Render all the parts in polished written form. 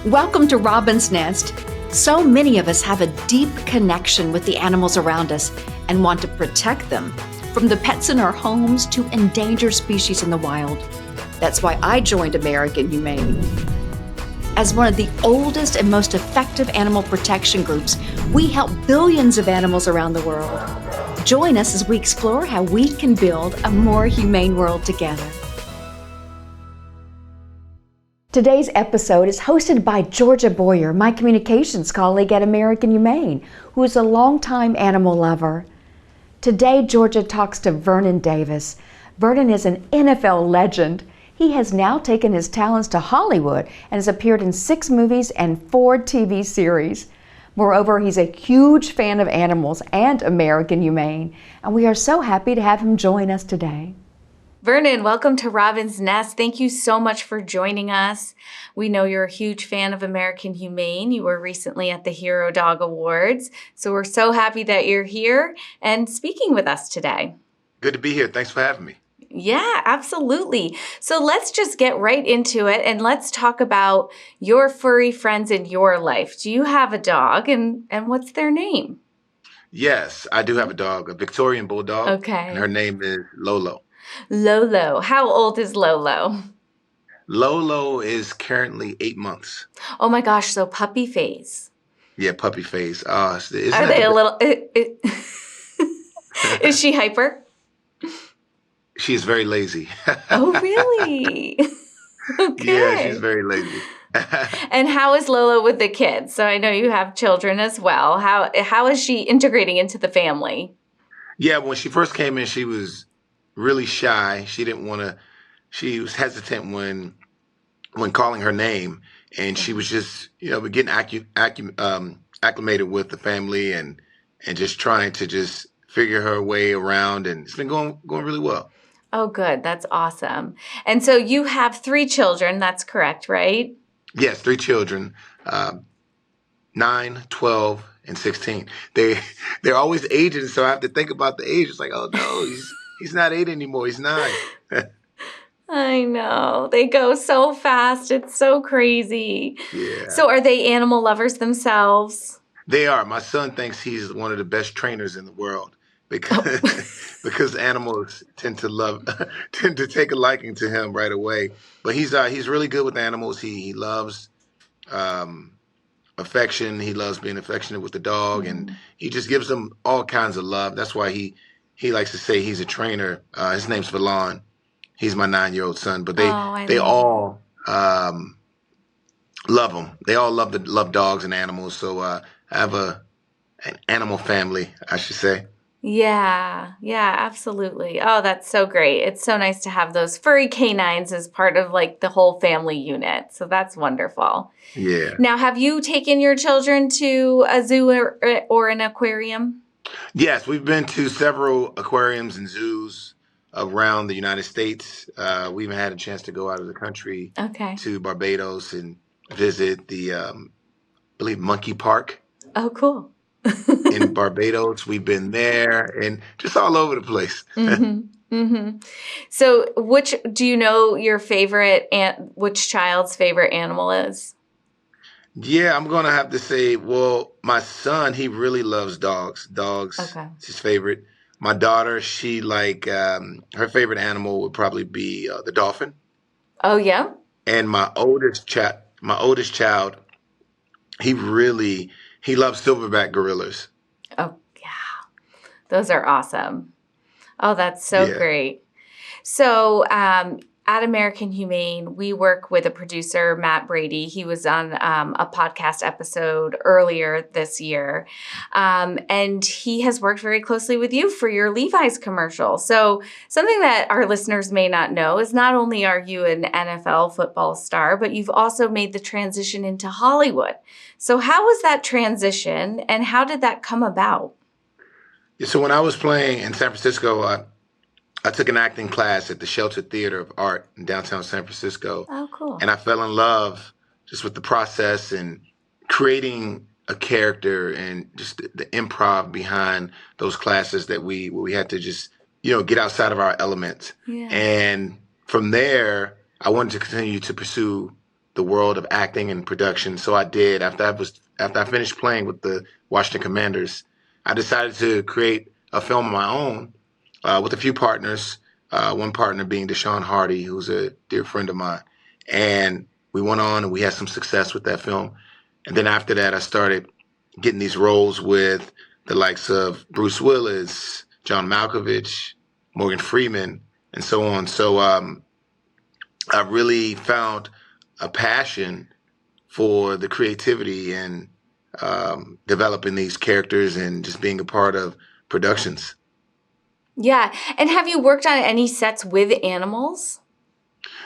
Welcome to Robin's Nest. So many of us have a deep connection with the animals around us and want to protect them, from the pets in our homes to endangered species in the wild. That's why I joined American Humane. As one of the oldest and most effective animal protection groups, we help billions of animals around the world. Join us as we explore how we can build a more humane world together. Today's episode is hosted by Georgia Boyer, my communications colleague at American Humane, who is a longtime animal lover. Today, Georgia talks to Vernon Davis. Vernon is an NFL legend. He has now taken his talents to Hollywood and has appeared in 6 movies and 4 TV series. Moreover, he's a huge fan of animals and American Humane, and we are so happy to have him join us today. Vernon, welcome to Robin's Nest. Thank you so much for joining us. We know you're a huge fan of American Humane. You were recently at the Hero Dog Awards, so we're so happy that you're here and speaking with us today. Good to be here. Thanks for having me. Yeah, absolutely. So let's just get right into it and let's talk about your furry friends in your life. Do you have a dog and what's their name? Yes, I do have a dog, a Victorian Bulldog. Okay. And her name is Lolo. Lolo. How old is Lolo? Lolo is currently 8 months. Oh my gosh, so puppy phase. Yeah, puppy phase. Are they a little... Is she hyper? She is very lazy. Oh, really? Okay. Yeah, she's very lazy. And how is Lolo with the kids? So I know you have children as well. How is she integrating into the family? Yeah, when she first came in, she was really shy. She was hesitant when calling her name, and she was just, getting acclimated with the family and just trying to just figure her way around, and it's been going really well. Oh, good. That's awesome. And so you have 3 children. That's correct, right? Yes, 3 children, 9, 12, and 16. They're always aging, so I have to think about the age. It's like, oh no, he's not 8 anymore. He's 9. I know. They go so fast. It's so crazy. Yeah. So are they animal lovers themselves? They are. My son thinks he's one of the best trainers in the world because animals tend to take a liking to him right away. But he's really good with animals. He loves affection. He loves being affectionate with the dog, and he just gives them all kinds of love. That's why he likes to say he's a trainer. His name's Vernon. He's my 9-year-old son. But they all love him. They all love dogs and animals. So I have an animal family, I should say. Yeah, absolutely. Oh, that's so great. It's so nice to have those furry canines as part of like the whole family unit. So that's wonderful. Yeah. Now, have you taken your children to a zoo or an aquarium? Yes, we've been to several aquariums and zoos around the United States. We even had a chance to go out of the country to Barbados and visit the, I believe, Monkey Park. Oh, cool. In Barbados. We've been there and just all over the place. So do you know your favorite, which child's favorite animal is? Yeah, I'm going to have to say, well, my son, he really loves dogs. Dogs is his favorite. My daughter, she her favorite animal would probably be the dolphin. Oh, yeah? And my oldest child, he loves silverback gorillas. Oh, yeah. Those are awesome. Oh, that's so great. So at American Humane, we work with a producer, Matt Brady. He was on a podcast episode earlier this year. And he has worked very closely with you for your Levi's commercial. So something that our listeners may not know is not only are you an NFL football star, but you've also made the transition into Hollywood. So how was that transition and how did that come about? So when I was playing in San Francisco, I took an acting class at the Shelter Theater of Art in downtown San Francisco. Oh, cool. And I fell in love just with the process and creating a character and just the improv behind those classes that we had to just, get outside of our element. Yeah. And from there, I wanted to continue to pursue the world of acting and production. So I did. After I finished playing with the Washington Commanders, I decided to create a film of my own with a few partners. One partner being Deshaun Hardy, who's a dear friend of mine, and we went on and we had some success with that film. And then after that, I started getting these roles with the likes of Bruce Willis, John Malkovich, Morgan Freeman, and so on. So I really found a passion for the creativity and developing these characters and just being a part of productions. Yeah. And have you worked on any sets with animals?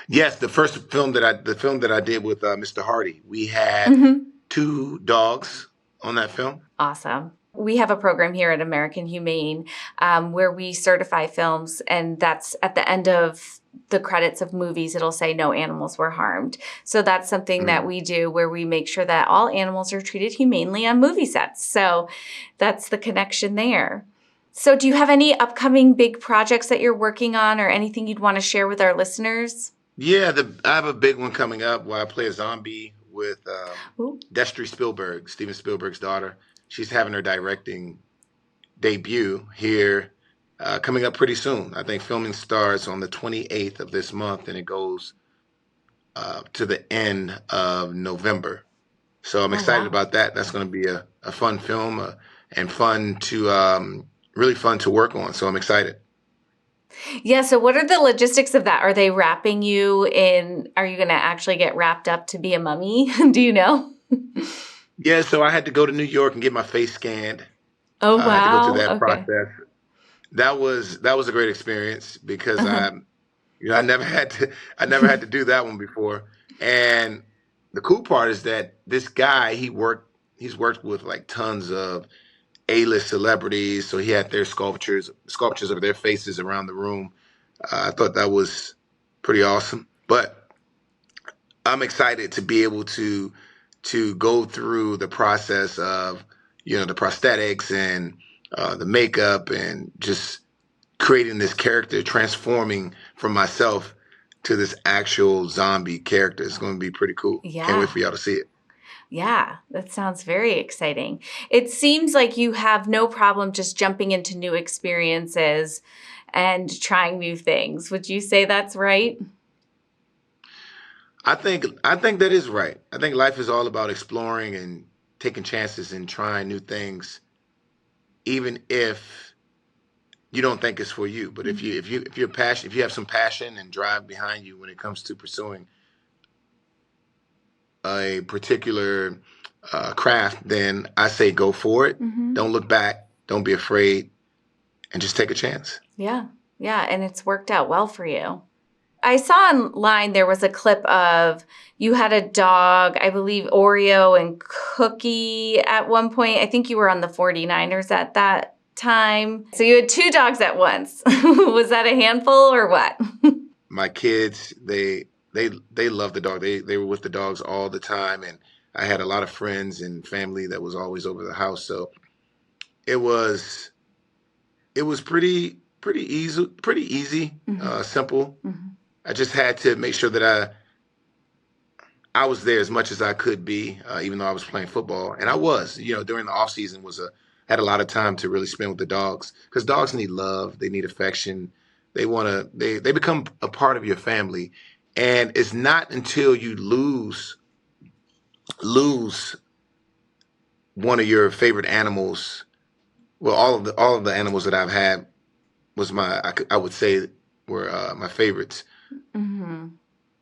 Yes, the film that I did with Mr. Hardy, we had Mm-hmm. 2 dogs on that film. Awesome. We have a program here at American Humane where we certify films, and that's at the end of the credits of movies, it'll say no animals were harmed. So that's something that we do where we make sure that all animals are treated humanely on movie sets. So that's the connection there. So do you have any upcoming big projects that you're working on or anything you'd want to share with our listeners? Yeah, I have a big one coming up where I play a zombie with Destry Spielberg, Steven Spielberg's daughter. She's having her directing debut here coming up pretty soon. I think filming starts on the 28th of this month and it goes to the end of November. So I'm excited about that. That's going to be a fun film and fun to really fun to work on. So I'm excited. Yeah. So what are the logistics of that? Are they wrapping you in? Are you going to actually get wrapped up to be a mummy? Do you know? Yeah. So I had to go to New York and get my face scanned. Oh, I had to go through wow. that Okay. process. That was a great experience because Uh-huh. I never had to do that one before. And the cool part is that this guy he's worked with like tons of A-list celebrities, so he had their sculptures of their faces around the room. I thought that was pretty awesome. But I'm excited to be able to go through the process of the prosthetics and the makeup and just creating this character, transforming from myself to this actual zombie character. It's going to be pretty cool. Can't wait Yeah. for y'all to see it. Yeah, that sounds very exciting. It seems like you have no problem just jumping into new experiences and trying new things. Would you say that's right? I think that is right. I think life is all about exploring and taking chances and trying new things, even if you don't think it's for you. But if you have some passion and drive behind you when it comes to pursuing a particular craft, then I say go for it. Mm-hmm. Don't look back. Don't be afraid, and just take a chance. Yeah. Yeah. And it's worked out well for you. I saw online there was a clip of you had a dog, I believe Oreo and Cookie at one point. I think you were on the 49ers at that time. So you had 2 dogs at once. Was that a handful or what? My kids, they love the dog. They were with the dogs all the time, and I had a lot of friends and family that was always over the house. So it was pretty easy, Mm-hmm. simple. Mm-hmm. I just had to make sure that I was there as much as I could be, even though I was playing football, and I was. During the off season had a lot of time to really spend with the dogs because dogs need love, they need affection, they become a part of your family, and it's not until you lose one of your favorite animals. Well, all of the animals that I've had was I would say were my favorites. Mm-hmm.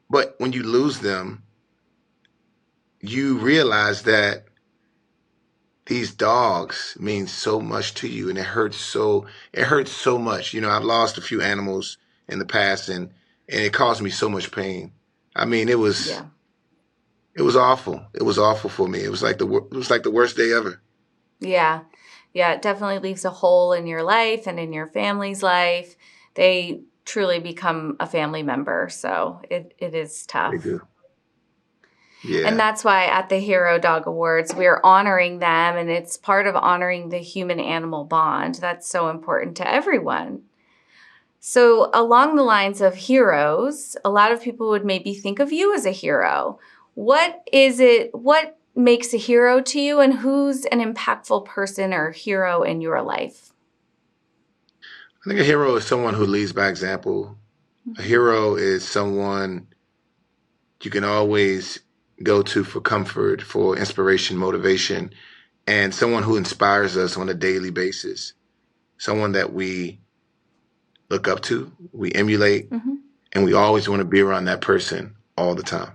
But when you lose them, you realize that these dogs mean so much to you, and it hurts so much. I've lost a few animals in the past, and it caused me so much pain. I mean, Yeah. it was awful. It was awful for me. It was like the worst day ever. Yeah. Yeah. It definitely leaves a hole in your life and in your family's life. They truly become a family member. So it is They tough. do. And Yeah, that's why at the Hero Dog Awards, we're honoring them, and it's part of honoring the human animal bond. That's so important to everyone. So, along the lines of heroes, a lot of people would maybe think of you as a hero. What is it? What makes a hero to you, and who's an impactful person or hero in your life? I think a hero is someone who leads by example. A hero is someone you can always go to for comfort, for inspiration, motivation, and someone who inspires us on a daily basis. Someone that we look up to, we emulate, and we always want to be around that person all the time.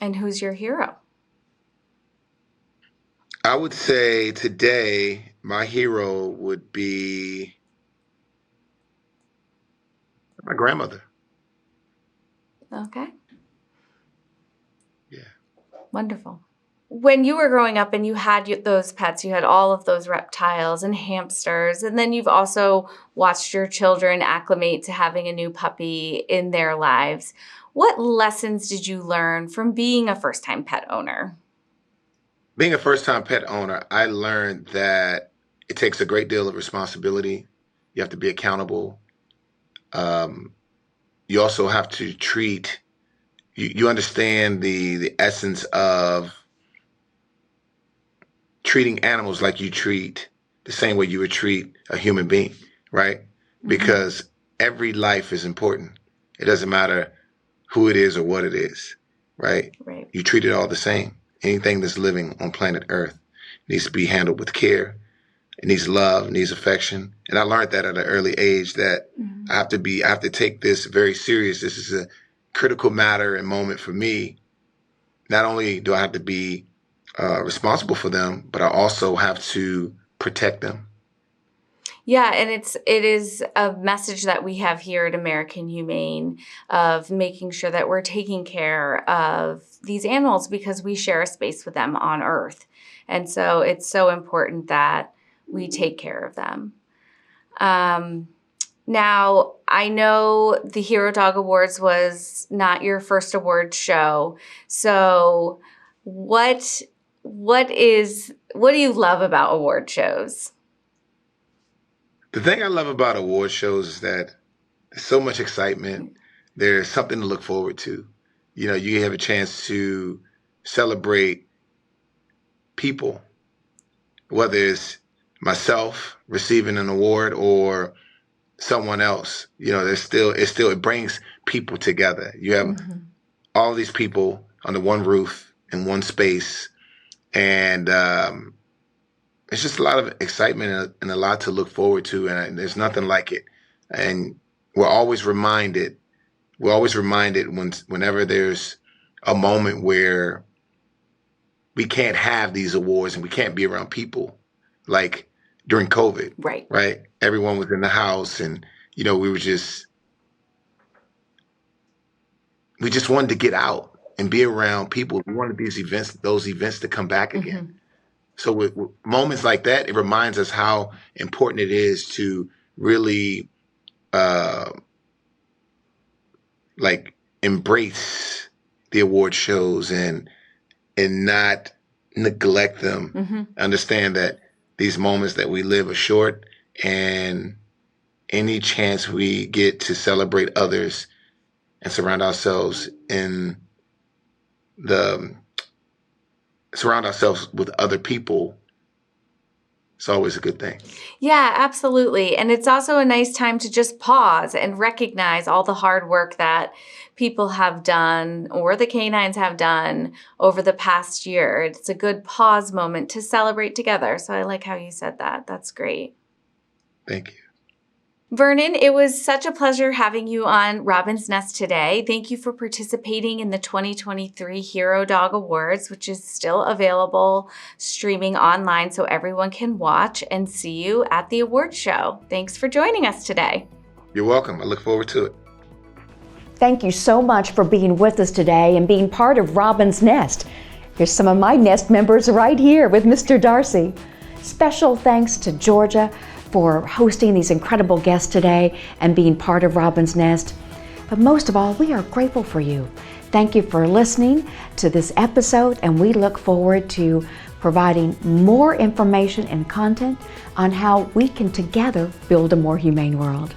And who's your hero? I would say today, my hero would be my grandmother. Okay. Yeah. Wonderful. When you were growing up and you had those pets, you had all of those reptiles and hamsters, and then you've also watched your children acclimate to having a new puppy in their lives. What lessons did you learn from being a first-time pet owner? Being a first-time pet owner, I learned that it takes a great deal of responsibility. You have to be accountable. You also have to treat, you understand the essence of treating animals like you treat the same way you would treat a human being, right? Because every life is important. It doesn't matter who it is or what it is, right? Right. You treat it all the same. Anything that's living on planet Earth needs to be handled with care. It needs love, it needs affection. And I learned that at an early age that I have to take this very serious. This is a critical matter and moment for me. Not only do I have to be responsible for them, but I also have to protect them. Yeah, and it is a message that we have here at American Humane of making sure that we're taking care of these animals because we share a space with them on Earth. And so it's so important that we take care of them. Now, I know the Hero Dog Awards was not your first award show. So what do you love about award shows? The thing I love about award shows is that there's so much excitement. There's something to look forward to. You know, you have a chance to celebrate people, whether it's myself receiving an award or someone else. You know, it brings people together. You have all these people under one roof in one space, and it's just a lot of excitement and a lot to look forward to, and there's nothing like it. And we're always reminded whenever there's a moment where we can't have these awards and we can't be around people, like during COVID. Right? Everyone was in the house, and you know, we just wanted to get out and be around people. We wanted those events to come back again. So with moments like that, it reminds us how important it is to really embrace the award shows and not neglect them. Understand that these moments that we live are short, and any chance we get to celebrate others and surround ourselves with other people, it's always a good thing. Yeah, absolutely. And it's also a nice time to just pause and recognize all the hard work that people have done or the canines have done over the past year. It's a good pause moment to celebrate together. So I like how you said that. That's great. Thank you. Vernon, it was such a pleasure having you on Robin's Nest today. Thank you for participating in the 2023 Hero Dog Awards, which is still available streaming online so everyone can watch and see you at the award show. Thanks for joining us today. You're welcome. I look forward to it. Thank you so much for being with us today and being part of Robin's Nest. Here's some of my nest members right here with Mr. Darcy. Special thanks to Georgia for hosting these incredible guests today and being part of Robin's Nest. But most of all, we are grateful for you. Thank you for listening to this episode, and we look forward to providing more information and content on how we can together build a more humane world.